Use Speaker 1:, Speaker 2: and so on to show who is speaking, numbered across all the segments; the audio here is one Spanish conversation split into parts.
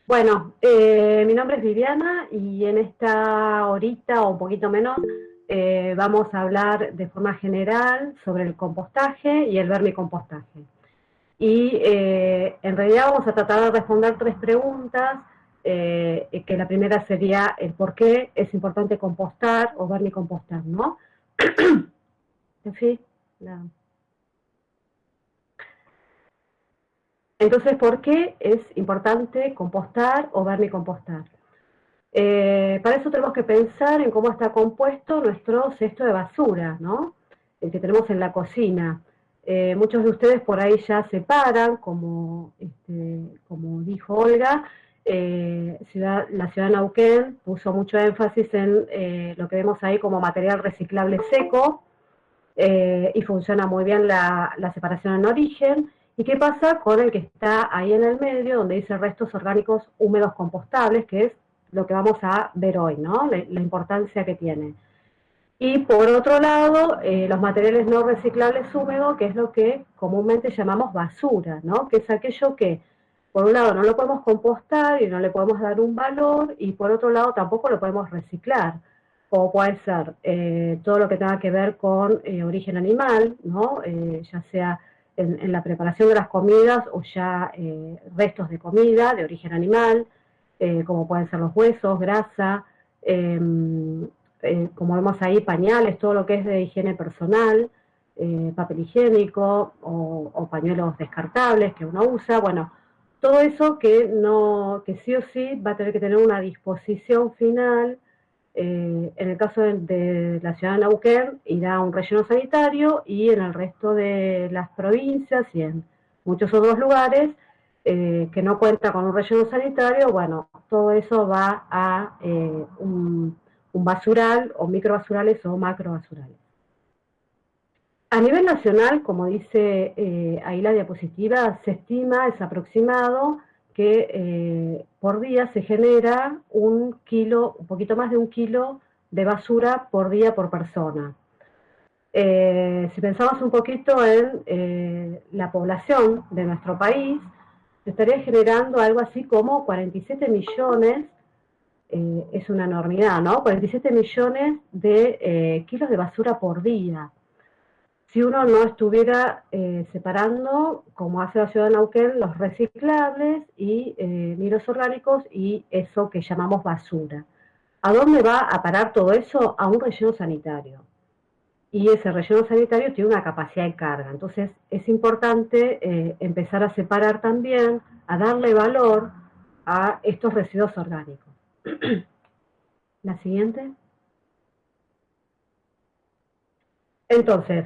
Speaker 1: Bueno, mi nombre es Viviana y en esta horita o un poquito menos vamos a hablar de forma general sobre el compostaje y el vermicompostaje. Y en realidad vamos a tratar de responder tres preguntas, que la primera sería el por qué es importante compostar o vermicompostar, ¿no? En fin, no. Entonces, ¿por qué es importante compostar o vermicompostar? Para eso tenemos que pensar en cómo está compuesto nuestro cesto de basura, ¿no? El que tenemos en la cocina. Muchos de ustedes por ahí ya separan, como dijo Olga, la ciudad de Neuquén puso mucho énfasis en lo que vemos ahí como material reciclable seco, y funciona muy bien la separación en origen. ¿Y qué pasa con el que está ahí en el medio, donde dice restos orgánicos húmedos compostables, que es lo que vamos a ver hoy, ¿no? La importancia que tiene. Y por otro lado, los materiales no reciclables húmedos, que es lo que comúnmente llamamos basura, ¿no? Que es aquello que, por un lado, no lo podemos compostar y no le podemos dar un valor, y por otro lado, tampoco lo podemos reciclar. O puede ser todo lo que tenga que ver con origen animal, ¿no? Ya sea en la preparación de las comidas o ya restos de comida de origen animal, como pueden ser los huesos, grasa, eh, como vemos ahí, pañales, todo lo que es de higiene personal, papel higiénico o pañuelos descartables que uno usa, bueno, todo eso que sí o sí va a tener que tener una disposición final. En el caso de la ciudad de Neuquén irá a un relleno sanitario, y en el resto de las provincias y en muchos otros lugares que no cuenta con un relleno sanitario, bueno, todo eso va a un basural o microbasurales o macrobasurales. A nivel nacional, como dice ahí la diapositiva, se estima, es aproximado, que por día se genera un kilo, un poquito más de un kilo de basura por día por persona. Si pensamos un poquito en la población de nuestro país, se estaría generando algo así como 47 millones, es una enormidad, ¿no? 47 millones de kilos de basura por día. Si uno no estuviera separando, como hace la ciudad de Neuquén, los reciclables y ni los orgánicos y eso que llamamos basura. ¿A dónde va a parar todo eso? A un relleno sanitario. Y ese relleno sanitario tiene una capacidad de carga. Entonces es importante empezar a separar también, a darle valor a estos residuos orgánicos. La siguiente. Entonces,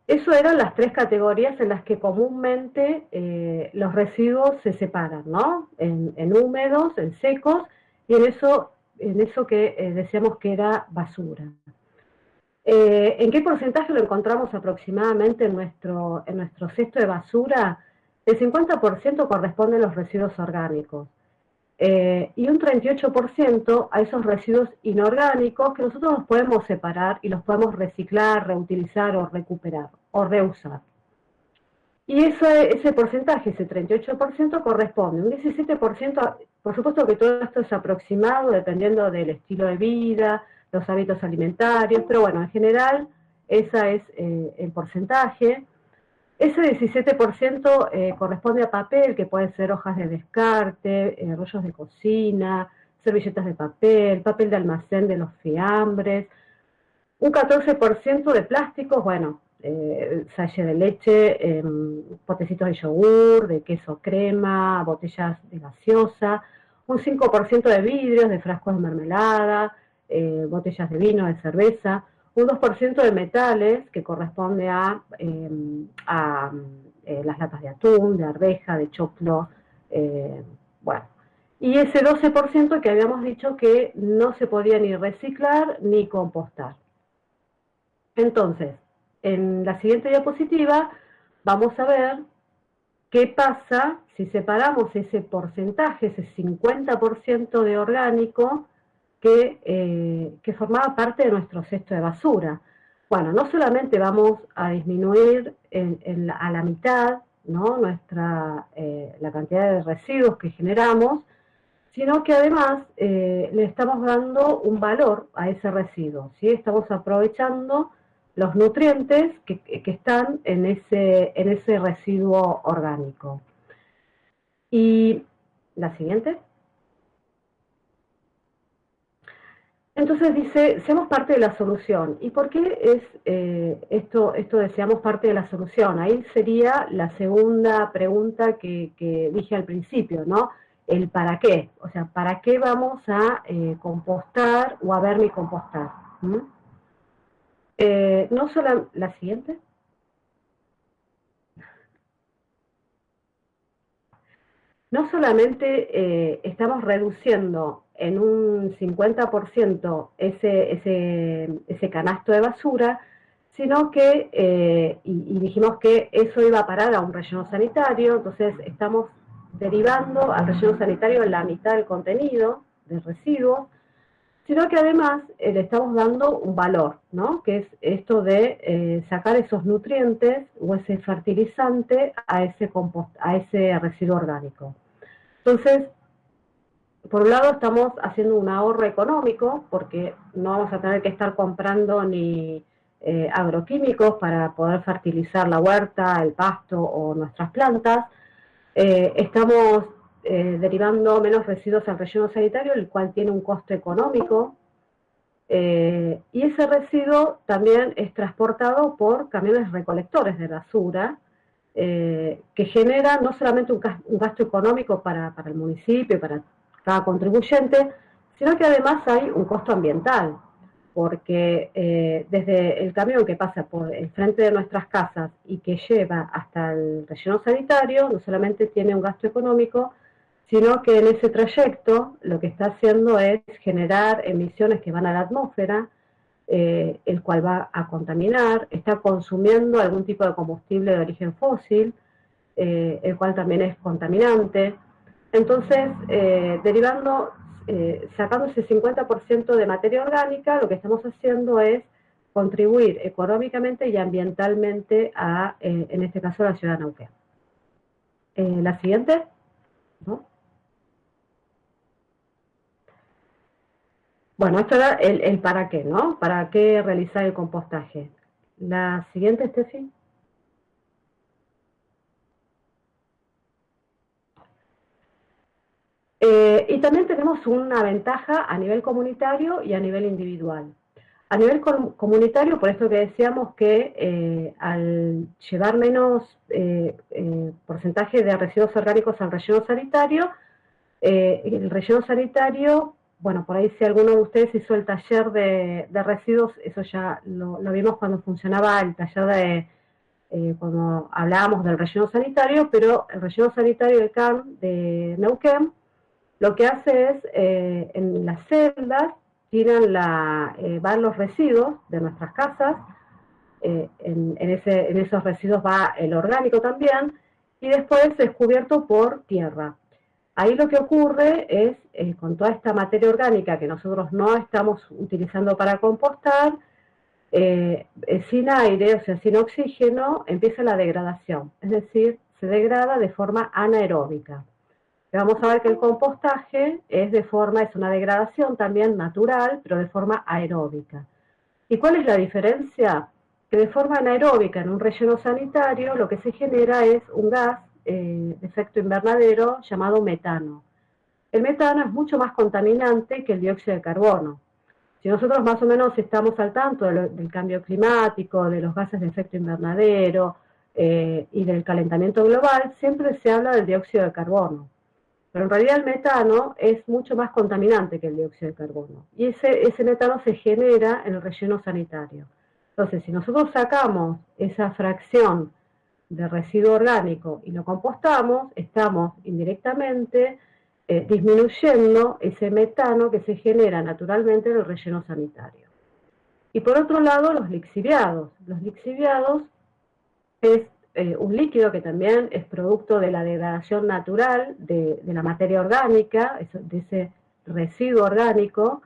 Speaker 1: eso eran las tres categorías en las que comúnmente los residuos se separan, ¿no? En húmedos, en secos, y en eso que decíamos que era basura. ¿En qué porcentaje lo encontramos aproximadamente en nuestro cesto de basura? El 50% corresponde a los residuos orgánicos, y un 38% a esos residuos inorgánicos que nosotros los podemos separar y los podemos reciclar, reutilizar o recuperar o reusar. Y ese porcentaje, ese 38%, corresponde. Un 17%, por supuesto que todo esto es aproximado dependiendo del estilo de vida, los hábitos alimentarios, pero bueno, en general ese es el porcentaje. Ese 17% corresponde a papel, que pueden ser hojas de descarte, rollos de cocina, servilletas de papel, papel de almacén de los fiambres. Un 14% de plásticos, bueno, sachet de leche, potecitos de yogur, de queso crema, botellas de gaseosa. Un 5% de vidrios, de frascos de mermelada, botellas de vino, de cerveza. Un 2% de metales, que corresponde a las latas de atún, de arveja, de choclo, bueno. Y ese 12% que habíamos dicho que no se podía ni reciclar ni compostar. Entonces, en la siguiente diapositiva vamos a ver qué pasa si separamos ese porcentaje, ese 50% de orgánico que formaba parte de nuestro cesto de basura. Bueno, no solamente vamos a disminuir a la mitad, ¿no? La cantidad de residuos que generamos, sino que además le estamos dando un valor a ese residuo, ¿sí? Estamos aprovechando los nutrientes que están en ese residuo orgánico. Y la siguiente. Entonces dice, seamos parte de la solución. ¿Y por qué es esto de seamos parte de la solución? Ahí sería la segunda pregunta que dije al principio, ¿no? El para qué. O sea, ¿para qué vamos a compostar o a vermicompostar? ¿Mm? No solo la siguiente. No solamente estamos reduciendo en un 50% ese canasto de basura, sino que, y dijimos que eso iba a parar a un relleno sanitario, entonces estamos derivando al relleno sanitario la mitad del contenido de residuos, sino que además le estamos dando un valor, ¿no? Que es esto de sacar esos nutrientes o ese fertilizante a ese residuo orgánico. Entonces, por un lado estamos haciendo un ahorro económico porque no vamos a tener que estar comprando ni agroquímicos para poder fertilizar la huerta, el pasto o nuestras plantas. Estamos derivando menos residuos al relleno sanitario, el cual tiene un costo económico. Y ese residuo también es transportado por camiones recolectores de basura, que genera no solamente un gasto económico para el municipio, para cada contribuyente, sino que además hay un costo ambiental, porque desde el camión que pasa por el frente de nuestras casas y que lleva hasta el relleno sanitario, no solamente tiene un gasto económico, sino que en ese trayecto lo que está haciendo es generar emisiones que van a la atmósfera, el cual va a contaminar, está consumiendo algún tipo de combustible de origen fósil, el cual también es contaminante. Entonces, sacando ese 50% de materia orgánica, lo que estamos haciendo es contribuir económicamente y ambientalmente en este caso, a la ciudad de Neuquén. La siguiente, ¿no? Bueno, esto era el para qué, ¿no? ¿Para qué realizar el compostaje? La siguiente, Steffi. Y también tenemos una ventaja a nivel comunitario y a nivel individual. A nivel comunitario, por esto que decíamos que al llevar menos porcentaje de residuos orgánicos al relleno sanitario, el relleno sanitario, bueno, por ahí si alguno de ustedes hizo el taller de residuos, eso ya lo vimos cuando funcionaba el taller cuando hablábamos del relleno sanitario, pero el relleno sanitario del CAM de Neuquén lo que hace es, en las celdas, van los residuos de nuestras casas, en esos residuos va el orgánico también, y después es cubierto por tierra. Ahí lo que ocurre es, con toda esta materia orgánica que nosotros no estamos utilizando para compostar, sin aire, o sea, sin oxígeno, empieza la degradación, es decir, se degrada de forma anaeróbica. Vamos a ver que el compostaje es una degradación también natural, pero de forma aeróbica. ¿Y cuál es la diferencia? Que de forma anaeróbica en un relleno sanitario lo que se genera es un gas de efecto invernadero llamado metano. El metano es mucho más contaminante que el dióxido de carbono. Si nosotros más o menos estamos al tanto del cambio climático, de los gases de efecto invernadero y del calentamiento global, siempre se habla del dióxido de carbono. Pero en realidad el metano es mucho más contaminante que el dióxido de carbono. Y ese metano se genera en el relleno sanitario. Entonces, si nosotros sacamos esa fracción de residuo orgánico y lo compostamos, estamos indirectamente disminuyendo ese metano que se genera naturalmente en el relleno sanitario. Y por otro lado, los lixiviados. Los lixiviados es un líquido que también es producto de la degradación natural de la materia orgánica, de ese residuo orgánico,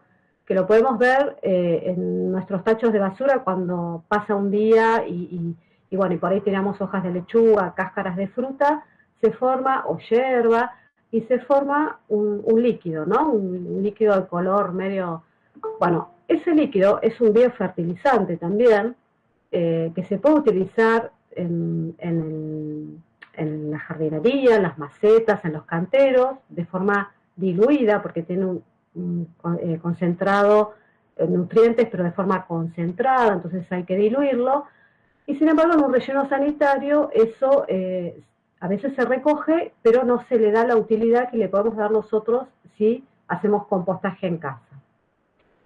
Speaker 1: que lo podemos ver en nuestros tachos de basura cuando pasa un día y bueno, y por ahí tiramos hojas de lechuga, cáscaras de fruta, se forma, o hierba, y se forma un líquido, ¿no? Un líquido de color medio... Bueno, ese líquido es un biofertilizante también, que se puede utilizar en la jardinería, en las macetas, en los canteros, de forma diluida, porque tiene un concentrado nutrientes, pero de forma concentrada, entonces hay que diluirlo. Y sin embargo, en un relleno sanitario eso a veces se recoge, pero no se le da la utilidad que le podemos dar nosotros si hacemos compostaje en casa.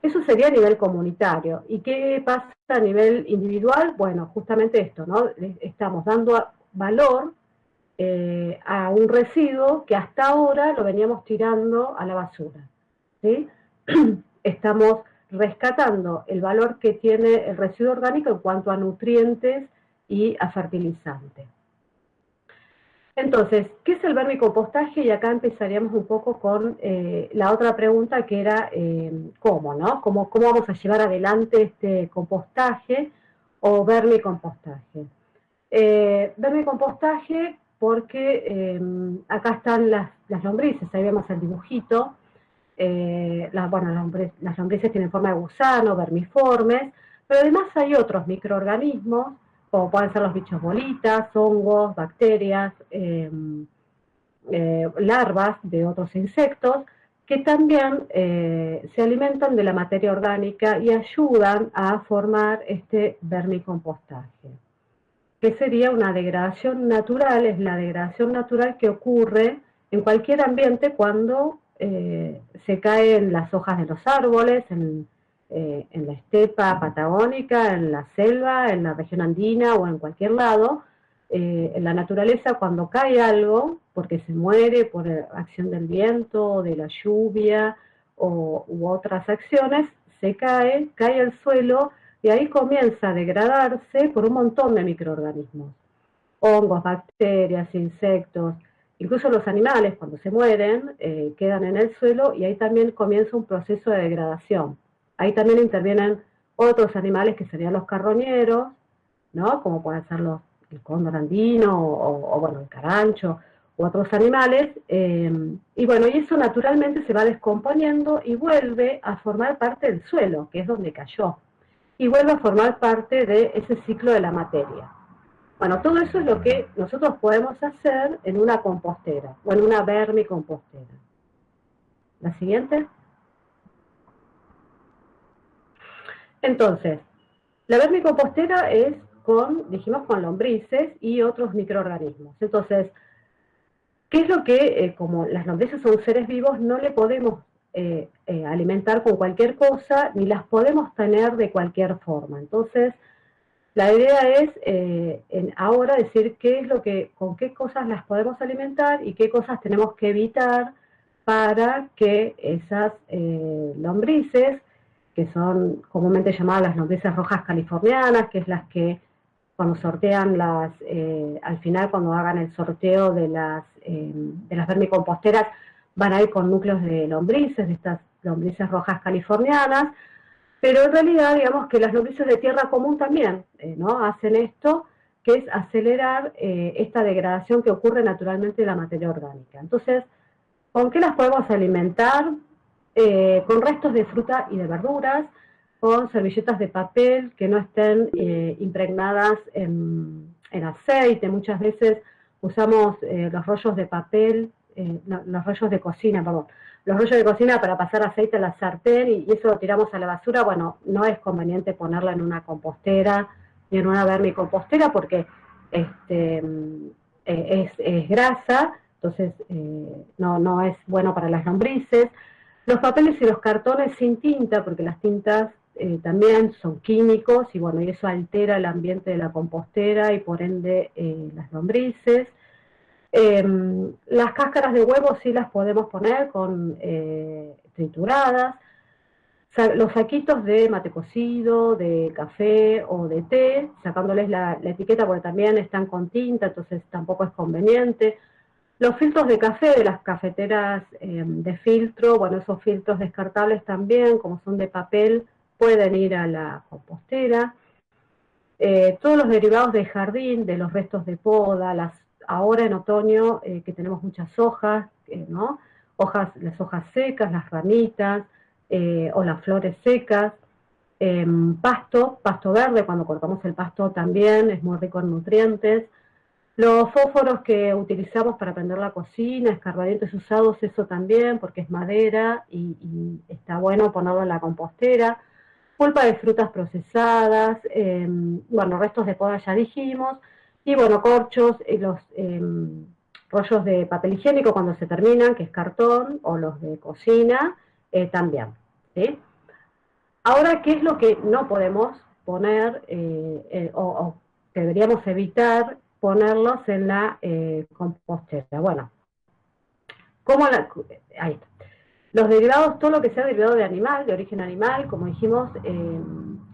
Speaker 1: Eso sería a nivel comunitario. ¿Y qué pasa a nivel individual? Bueno, justamente esto, ¿no? Estamos dando valor a un residuo que hasta ahora lo veníamos tirando a la basura, ¿sí? Estamos rescatando el valor que tiene el residuo orgánico en cuanto a nutrientes y a fertilizantes. Entonces, ¿qué es el vermicompostaje? Y acá empezaríamos un poco con la otra pregunta que era ¿cómo, no? ¿Cómo vamos a llevar adelante este compostaje o vermicompostaje? Vermicompostaje porque acá están las lombrices, ahí vemos el dibujito. Bueno, las lombrices tienen forma de gusano, vermiformes, pero además hay otros microorganismos, como pueden ser los bichos bolitas, hongos, bacterias, larvas de otros insectos, que también se alimentan de la materia orgánica y ayudan a formar este vermicompostaje, que sería una degradación natural, es la degradación natural que ocurre en cualquier ambiente cuando se caen las hojas de los árboles, en la estepa patagónica, en la selva, en la región andina o en cualquier lado. En la naturaleza, cuando cae algo, porque se muere por acción del viento, de la lluvia u otras acciones, cae al suelo y ahí comienza a degradarse por un montón de microorganismos, hongos, bacterias, insectos, incluso los animales cuando se mueren quedan en el suelo y ahí también comienza un proceso de degradación. Ahí también intervienen otros animales que serían los carroñeros, ¿no? Como pueden ser el cóndor andino o bueno, el carancho u otros animales, y bueno, y eso naturalmente se va descomponiendo y vuelve a formar parte del suelo, que es donde cayó, y vuelve a formar parte de ese ciclo de la materia. Bueno, todo eso es lo que nosotros podemos hacer en una compostera o en una vermicompostera. La siguiente. Entonces, la vermicompostera es dijimos, con lombrices y otros microorganismos. Entonces, ¿qué es lo que, como las lombrices son seres vivos, no le podemos alimentar con cualquier cosa, ni las podemos tener de cualquier forma? Entonces, la idea es ahora decir con qué cosas las podemos alimentar y qué cosas tenemos que evitar para que esas lombrices, que son comúnmente llamadas las lombrices rojas californianas, que es las que cuando sortean al final cuando hagan el sorteo de las vermicomposteras, van a ir con núcleos de lombrices, de estas lombrices rojas californianas, pero en realidad digamos que las lombrices de tierra común también ¿no? hacen esto, que es acelerar esta degradación que ocurre naturalmente de la materia orgánica. Entonces, ¿con qué las podemos alimentar? Con restos de fruta y de verduras, con servilletas de papel que no estén impregnadas en aceite. Muchas veces usamos los rollos de papel, no, los rollos de cocina, perdón, los rollos de cocina para pasar aceite a la sartén y eso lo tiramos a la basura. Bueno, no es conveniente ponerla en una compostera ni en una vermicompostera porque es grasa, entonces no es bueno para las lombrices. Los papeles y los cartones sin tinta, porque las tintas también son químicos y bueno, y eso altera el ambiente de la compostera y por ende las lombrices. Las cáscaras de huevo sí las podemos poner trituradas. Los saquitos de mate cocido, de café o de té, sacándoles la etiqueta porque también están con tinta, entonces tampoco es conveniente. Los filtros de café de las cafeteras de filtro, bueno, esos filtros descartables también, como son de papel, pueden ir a la compostera. Todos los derivados de jardín, de los restos de poda, ahora en otoño que tenemos muchas hojas, ¿no? Las hojas secas, las ramitas, o las flores secas. Pasto verde, cuando cortamos el pasto también es muy rico en nutrientes. Los fósforos que utilizamos para prender la cocina, escarbadientes usados, eso también, porque es madera y está bueno ponerlo en la compostera. Pulpa de frutas procesadas, bueno, restos de poda ya dijimos, y bueno, corchos, los rollos de papel higiénico cuando se terminan, que es cartón, o los de cocina, también, ¿sí? Ahora, ¿qué es lo que no podemos poner o que deberíamos evitar ponerlos en la compostera? Bueno, ¿cómo la, ahí está. Los derivados, todo lo que sea derivado de animal, de origen animal, como dijimos,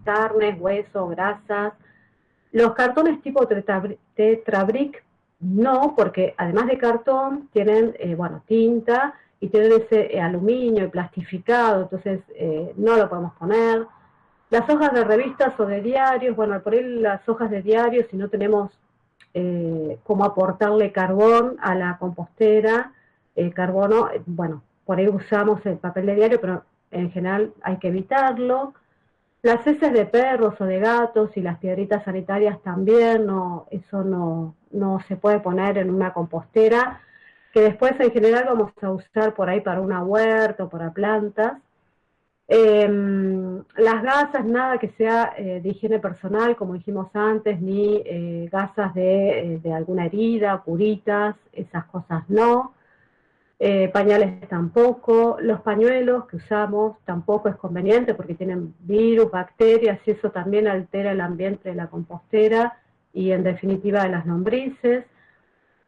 Speaker 1: carnes, huesos, grasas. Los cartones tipo Tetrabric, no, porque además de cartón, tienen, bueno, tinta y tienen ese aluminio y plastificado, entonces no lo podemos poner. Las hojas de revistas o de diarios, bueno, por ahí las hojas de diarios, si no tenemos cómo aportarle carbón a la compostera, carbono, bueno, por ahí usamos el papel de diario, pero en general hay que evitarlo. Las heces de perros o de gatos y las piedritas sanitarias también, no, eso no se puede poner en una compostera, que después en general vamos a usar por ahí para una huerta o para plantas. Las gasas, nada que sea de higiene personal, como dijimos antes, ni gasas de alguna herida, curitas, esas cosas no. Pañales tampoco, los pañuelos que usamos tampoco es conveniente porque tienen virus, bacterias y eso también altera el ambiente de la compostera y en definitiva de las lombrices.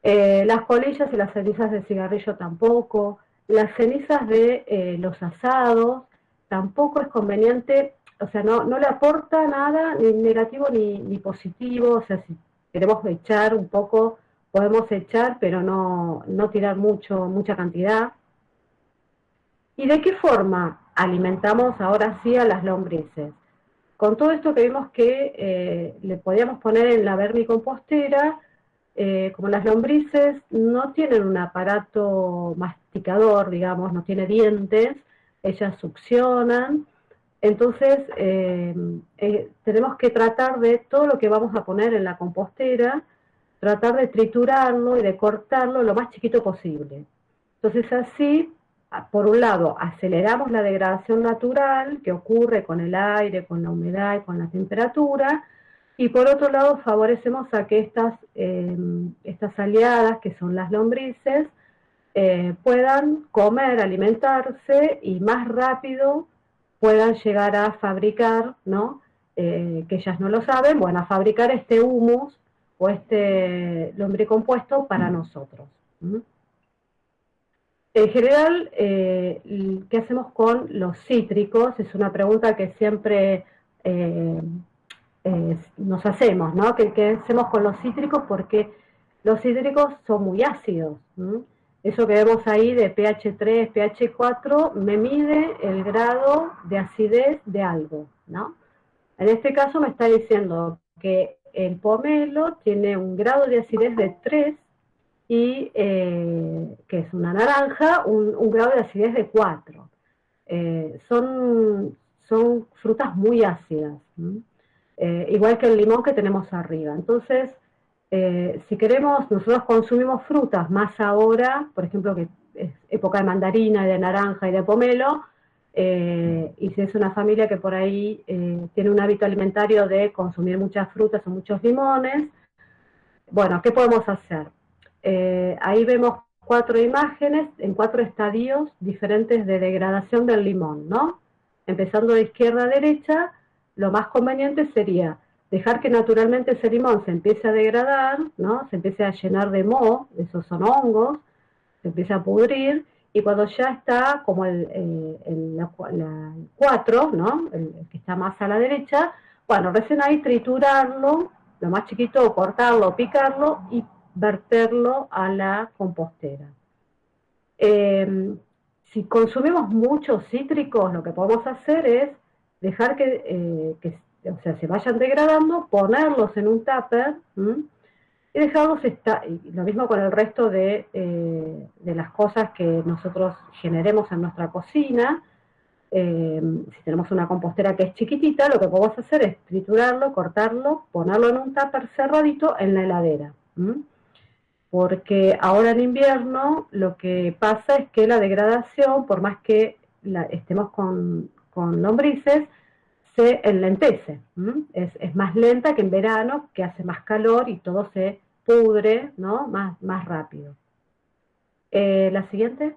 Speaker 1: Las colillas y las cenizas de cigarrillo tampoco, las cenizas de los asados tampoco es conveniente, o sea, no le aporta nada ni negativo ni positivo, o sea, si queremos echar un poco podemos echar, pero no tirar mucha cantidad. ¿Y de qué forma alimentamos ahora sí a las lombrices? Con todo esto que vimos que le podíamos poner en la vermicompostera, como las lombrices no tienen un aparato masticador, digamos, no tiene dientes, ellas succionan, entonces tenemos que tratar de todo lo que vamos a poner en la compostera, tratar de triturarlo y de cortarlo lo más chiquito posible. Entonces así, por un lado, aceleramos la degradación natural que ocurre con el aire, con la humedad y con la temperatura, y por otro lado favorecemos a que estas aliadas, que son las lombrices, puedan comer, alimentarse y más rápido puedan llegar a fabricar, ¿no? Que ellas no lo saben, bueno, a fabricar este humus o este lombricompuesto para nosotros. ¿Mm? En general, ¿qué hacemos con los cítricos? Es una pregunta que siempre nos hacemos, ¿no? ¿Qué hacemos con los cítricos? Porque los cítricos son muy ácidos. Eso que vemos ahí de pH 3, pH 4, me mide el grado de acidez de algo, ¿no? En este caso me está diciendo que el pomelo tiene un grado de acidez de 3 y, que es una naranja, un grado de acidez de 4. Son frutas muy ácidas, igual que el limón que tenemos arriba. Entonces, si queremos, nosotros consumimos frutas más ahora, por ejemplo, que es época de mandarina, de naranja y de pomelo, y si es una familia que por ahí tiene un hábito alimentario de consumir muchas frutas o muchos limones, bueno, ¿qué podemos hacer? Ahí vemos 4 imágenes en 4 estadios diferentes de degradación del limón, ¿no? Empezando de izquierda a derecha, lo más conveniente sería dejar que naturalmente ese limón se empiece a degradar, ¿no? Se empiece a llenar de moho, esos son hongos, se empieza a pudrir, y cuando ya está como el 4, ¿no? El que está más a la derecha, bueno, recién ahí triturarlo, lo más chiquito, cortarlo, picarlo y verterlo a la compostera. Si consumimos muchos cítricos, lo que podemos hacer es dejar que o sea, se vayan degradando, ponerlos en un tupper, y dejarlos y lo mismo con el resto de las cosas que nosotros generemos en nuestra cocina. Si tenemos una compostera que es chiquitita, lo que podemos hacer es triturarlo, cortarlo, ponerlo en un tupper cerradito en la heladera. Porque ahora en invierno lo que pasa es que la degradación, por más que estemos con lombrices, se enlentece. Es más lenta que en verano, que hace más calor y todo se pudre, ¿no? Más rápido. La siguiente.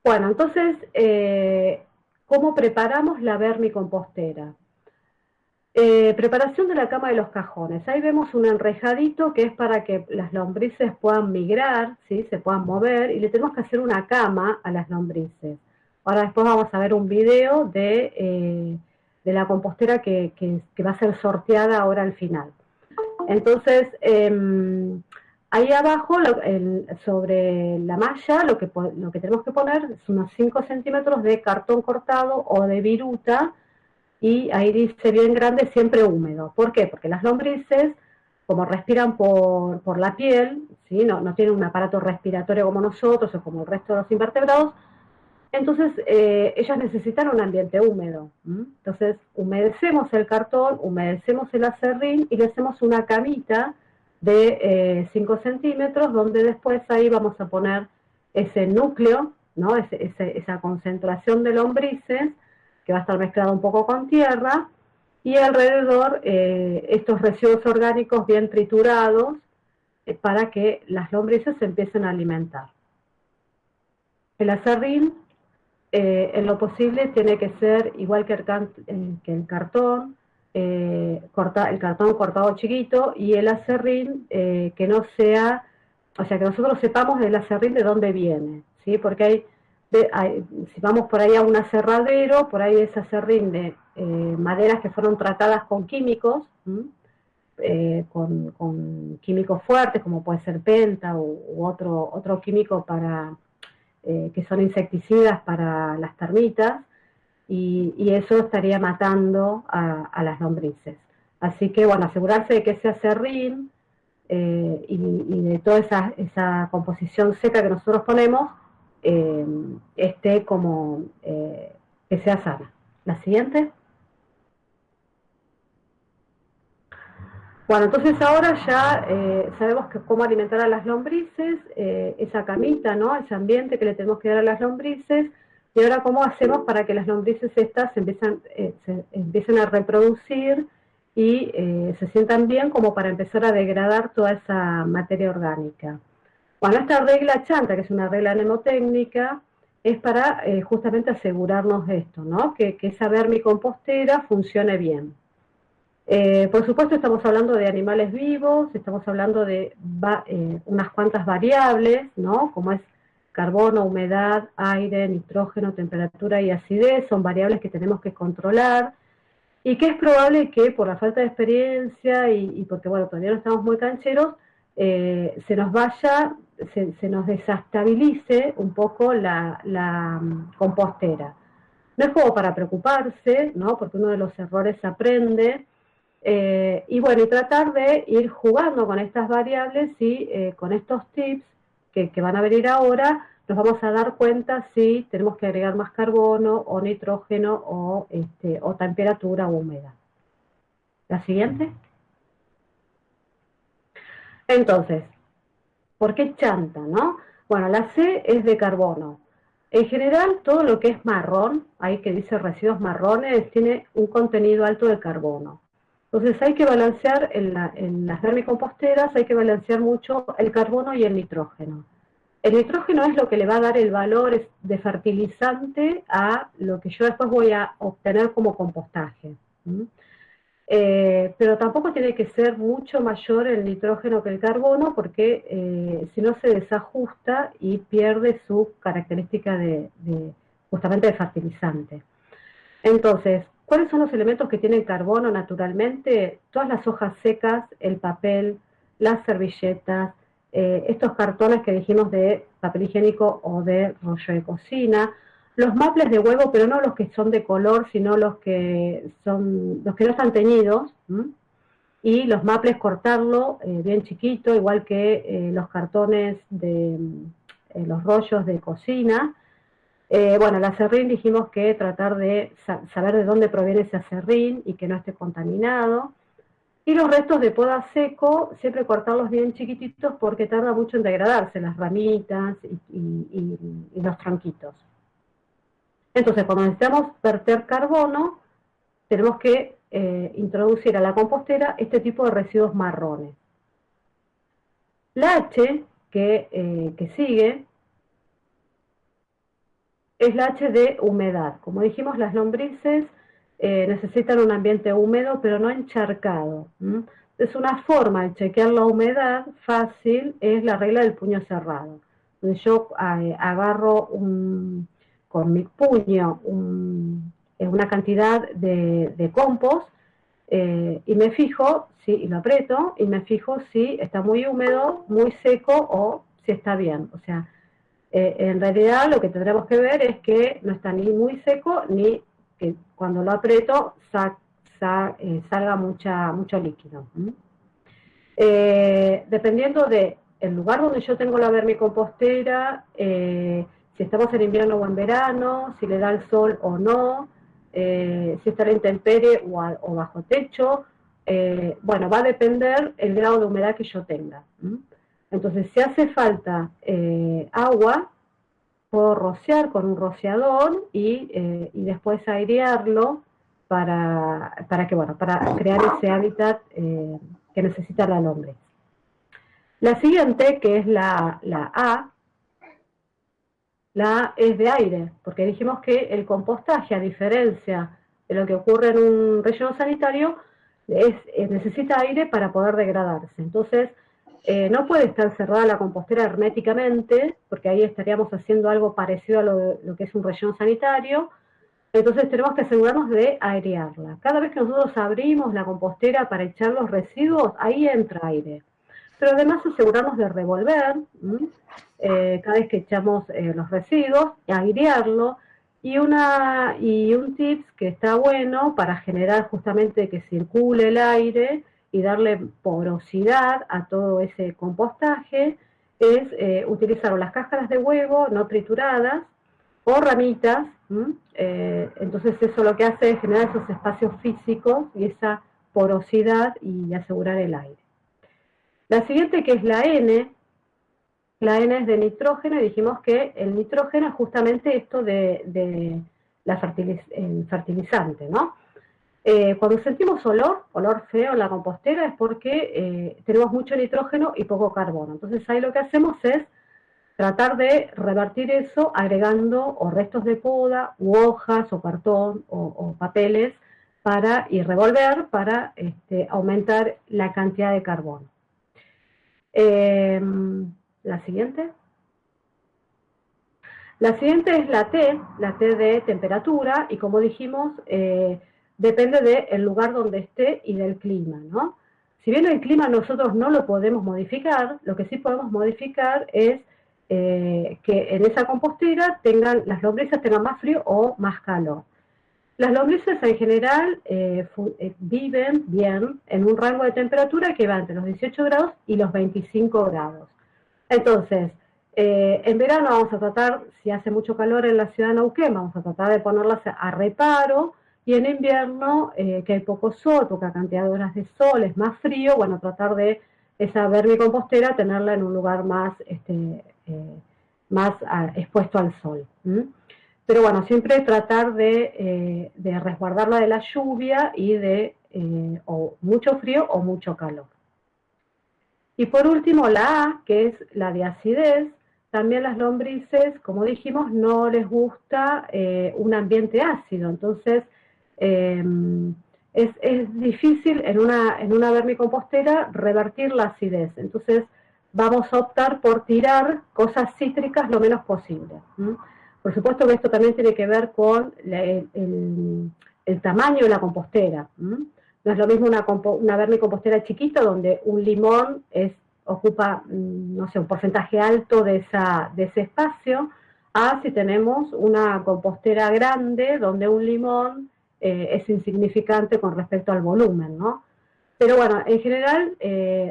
Speaker 1: Bueno, entonces, ¿cómo preparamos la vermicompostera? Preparación de la cama de los cajones. Ahí vemos un enrejadito que es para que las lombrices puedan migrar, ¿sí? Se puedan mover, y le tenemos que hacer una cama a las lombrices. Ahora después vamos a ver un video de la compostera que va a ser sorteada ahora al final. Entonces, ahí abajo, sobre la malla, lo que tenemos que poner es unos 5 centímetros de cartón cortado o de viruta, y ahí dice bien grande, siempre húmedo. ¿Por qué? Porque las lombrices, como respiran por la piel, ¿sí? No tienen un aparato respiratorio como nosotros o como el resto de los invertebrados, entonces ellas necesitan un ambiente húmedo. Entonces humedecemos el cartón, humedecemos el acerrín y le hacemos una camita de 5 centímetros, donde después ahí vamos a poner ese núcleo, ¿no? Esa concentración de lombrices, que va a estar mezclado un poco con tierra, y alrededor estos residuos orgánicos bien triturados, para que las lombrices se empiecen a alimentar. El acerrín, en lo posible, tiene que ser igual que el cartón, el cartón cortado chiquito, y el acerrín que no sea, o sea, que nosotros sepamos el acerrín de dónde viene, ¿sí? Porque si vamos por ahí a un aserradero, por ahí es acerrín de maderas que fueron tratadas con químicos, con químicos fuertes, como puede ser penta u otro químico que son insecticidas para las termitas, y eso estaría matando a las lombrices. Así que, bueno, asegurarse de que ese acerrín y de toda esa composición seca que nosotros ponemos esté como que sea sana. La siguiente. Bueno, entonces ahora ya sabemos cómo alimentar a las lombrices, esa camita, ¿no? Ese ambiente que le tenemos que dar a las lombrices, y ahora cómo hacemos para que las lombrices estas se empiecen a reproducir y se sientan bien, como para empezar a degradar toda esa materia orgánica. Bueno, esta regla chanta, que es una regla mnemotécnica, es para justamente asegurarnos de esto, ¿no? Que esa vermicompostera funcione bien. Por supuesto estamos hablando de animales vivos, estamos hablando de unas cuantas variables, ¿no? Como es carbono, humedad, aire, nitrógeno, temperatura y acidez, son variables que tenemos que controlar, y que es probable que por la falta de experiencia y porque, bueno, todavía no estamos muy cancheros, se nos desestabilice un poco la compostera. No es como para preocuparse, ¿no? Porque uno de los errores se aprende. Y bueno, y tratar de ir jugando con estas variables, y con estos tips que van a venir ahora, nos vamos a dar cuenta si tenemos que agregar más carbono o nitrógeno o temperatura o humedad. La siguiente. Entonces, ¿por qué chanta, no? Bueno, la C es de carbono. En general, todo lo que es marrón, ahí que dice residuos marrones, tiene un contenido alto de carbono. Entonces hay que balancear en las vermicomposteras, hay que balancear mucho el carbono y el nitrógeno. El nitrógeno es lo que le va a dar el valor de fertilizante a lo que yo después voy a obtener como compostaje. Pero tampoco tiene que ser mucho mayor el nitrógeno que el carbono, porque si no se desajusta y pierde su característica justamente de fertilizante. Entonces, ¿cuáles son los elementos que tienen carbono naturalmente? Todas las hojas secas, el papel, las servilletas, estos cartones que dijimos de papel higiénico o de rollo de cocina. Los maples de huevo, pero no los que son de color, sino los que no están teñidos, ¿m? Y los maples cortarlo bien chiquito, igual que los cartones de los rollos de cocina. Bueno, el acerrín dijimos que tratar de saber de dónde proviene ese acerrín y que no esté contaminado. Y los restos de poda seco, siempre cortarlos bien chiquititos porque tarda mucho en degradarse, las ramitas y los tronquitos. Entonces, cuando necesitamos verter carbono, tenemos que introducir a la compostera este tipo de residuos marrones. La H que sigue es la H de humedad. Como dijimos, las lombrices necesitan un ambiente húmedo, pero no encharcado. Es una forma de chequear la humedad fácil, es la regla del puño cerrado. Entonces yo agarro con mi puño una cantidad de compost y me fijo, y lo aprieto, y me fijo si está muy húmedo, muy seco o si está bien. O sea, en realidad lo que tendremos que ver es que no está ni muy seco ni que cuando lo aprieto salga mucho líquido. Dependiendo del lugar donde yo tengo la vermicompostera, si estamos en invierno o en verano, si le da el sol o no, si está en la intemperie o bajo techo, bueno, va a depender el grado de humedad que yo tenga. Entonces, si hace falta agua, puedo rociar con un rociador y después airearlo para crear ese hábitat que necesita la lombriz. La siguiente, que es la A es de aire, porque dijimos que el compostaje, a diferencia de lo que ocurre en un relleno sanitario, necesita aire para poder degradarse. Entonces, no puede estar cerrada la compostera herméticamente, porque ahí estaríamos haciendo algo parecido a lo que es un relleno sanitario. Entonces tenemos que asegurarnos de airearla. Cada vez que nosotros abrimos la compostera para echar los residuos, ahí entra aire. Pero además asegurarnos de revolver, cada vez que echamos los residuos, airearlo. Y un tips que está bueno para generar justamente que circule el aire y darle porosidad a todo ese compostaje es utilizar las cáscaras de huevo no trituradas o ramitas. Entonces eso lo que hace es generar esos espacios físicos y esa porosidad y asegurar el aire. La siguiente, que es la N es de nitrógeno, y dijimos que el nitrógeno es justamente esto de el fertilizante, ¿no? Cuando sentimos olor feo en la compostera es porque tenemos mucho nitrógeno y poco carbono. Entonces ahí lo que hacemos es tratar de revertir eso agregando o restos de poda, u hojas, o cartón, o papeles, y revolver para aumentar la cantidad de carbono. La siguiente. La siguiente es la T de temperatura, y como dijimos, depende del lugar donde esté y del clima, ¿no? Si bien el clima nosotros no lo podemos modificar, lo que sí podemos modificar es que en esa compostera las lombrices tengan más frío o más calor. Las lombrices en general viven bien en un rango de temperatura que va entre los 18 grados y los 25 grados. Entonces, en verano vamos a tratar, si hace mucho calor en la ciudad de Neuquén, vamos a tratar de ponerlas a reparo, y en invierno, que hay poco sol, poca cantidad de horas de sol, es más frío, bueno, tratar de esa vermicompostera tenerla en un lugar más expuesto al sol. Pero bueno, siempre tratar de resguardarla de la lluvia y de o mucho frío o mucho calor. Y por último, la A, que es la de acidez. También las lombrices, como dijimos, no les gusta un ambiente ácido. Entonces, es difícil en una vermicompostera revertir la acidez. Entonces, vamos a optar por tirar cosas cítricas lo menos posible. Por supuesto que esto también tiene que ver con el tamaño de la compostera. No es lo mismo una vermicompostera chiquita donde un limón ocupa, no sé, un porcentaje alto de ese espacio, a si tenemos una compostera grande donde un limón es insignificante con respecto al volumen, ¿no? Pero bueno, en general,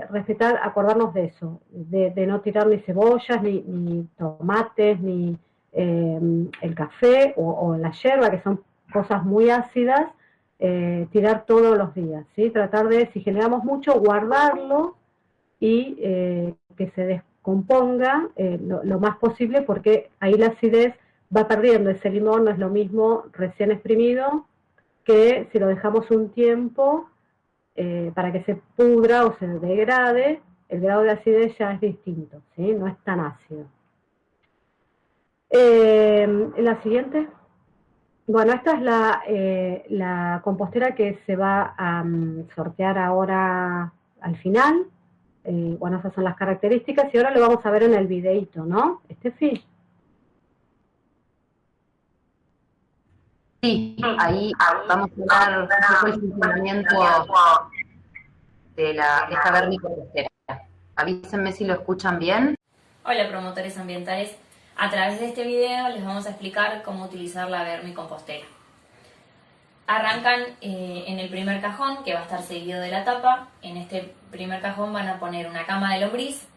Speaker 1: respetar, acordarnos de eso, de no tirar ni cebollas, ni tomates, ni el café o la yerba, que son cosas muy ácidas, tirar todos los días, ¿sí? Tratar de, si generamos mucho, guardarlo y que se descomponga lo más posible, porque ahí la acidez va perdiendo. Ese limón no es lo mismo recién exprimido que si lo dejamos un tiempo para que se pudra o se degrade, el grado de acidez ya es distinto, ¿sí? No es tan ácido. La siguiente. Bueno, esta es la compostera que se va a sortear ahora al final. Bueno, esas son las características y ahora lo vamos a ver en el videito, ¿no? Estefi.
Speaker 2: Sí, ahí vamos a hablar un poco el funcionamiento de esta vermicompostera. Avísenme si lo escuchan bien.
Speaker 3: Hola promotores ambientales, a través de este video les vamos a explicar cómo utilizar la vermicompostera. Arrancan en el primer cajón, que va a estar seguido de la tapa. En este primer cajón van a poner una cama de lombriz,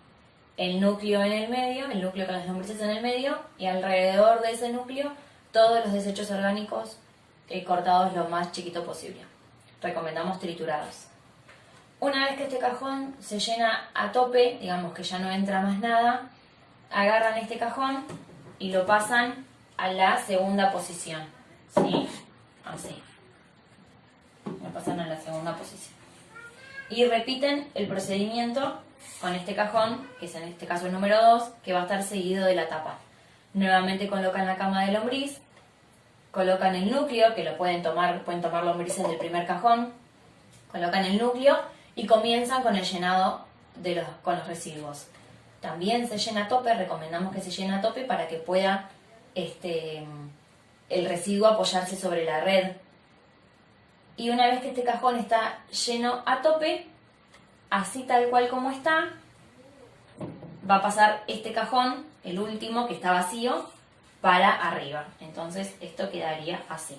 Speaker 3: el núcleo en el medio, el núcleo con las lombrices en el medio, y alrededor de ese núcleo todos los desechos orgánicos cortados lo más chiquito posible. Recomendamos triturados. Una vez que este cajón se llena a tope, digamos que ya no entra más nada, agarran este cajón y lo pasan a la segunda posición, ¿sí? Así. Lo pasan a la segunda posición. Y repiten el procedimiento con este cajón, que es en este caso el número 2, que va a estar seguido de la tapa. Nuevamente colocan la cama de lombriz, colocan el núcleo, que lo pueden tomar lombrices del primer cajón, colocan el núcleo y comienzan con el llenado con los residuos. También se llena a tope, recomendamos que se llene a tope para que pueda el residuo apoyarse sobre la red. Y una vez que este cajón está lleno a tope, así tal cual como está, va a pasar este cajón, el último que está vacío, para arriba. Entonces esto quedaría así.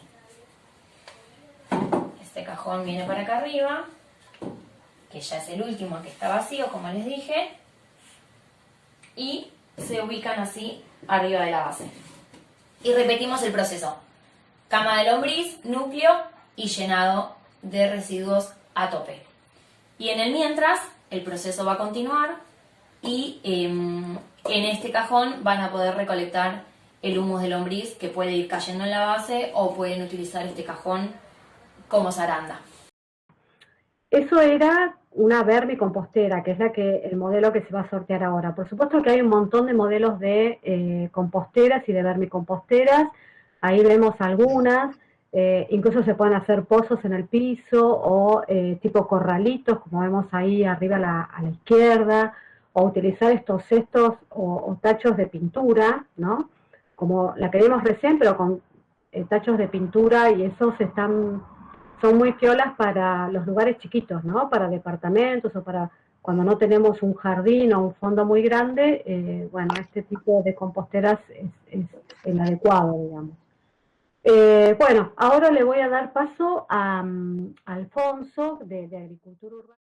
Speaker 3: Este cajón viene para acá arriba, que ya es el último que está vacío, como les dije, y se ubican así arriba de la base. Y repetimos el proceso. Cama de lombriz, núcleo y llenado de residuos a tope. Y en el mientras, el proceso va a continuar y en este cajón van a poder recolectar el humus de lombriz que puede ir cayendo en la base, o pueden utilizar este cajón como zaranda.
Speaker 1: Eso era una vermicompostera, que es el modelo que se va a sortear ahora. Por supuesto que hay un montón de modelos de composteras y de vermicomposteras. Ahí vemos algunas. Incluso se pueden hacer pozos en el piso o tipo corralitos, como vemos ahí arriba a la izquierda, o utilizar estos cestos o tachos de pintura, ¿no? Como la que vimos recién, pero con tachos de pintura, y esos son muy piolas para los lugares chiquitos, ¿no? Para departamentos o para cuando no tenemos un jardín o un fondo muy grande. Bueno, este tipo de composteras es el adecuado, digamos. Bueno, ahora le voy a dar paso a Alfonso de Agricultura Urbana.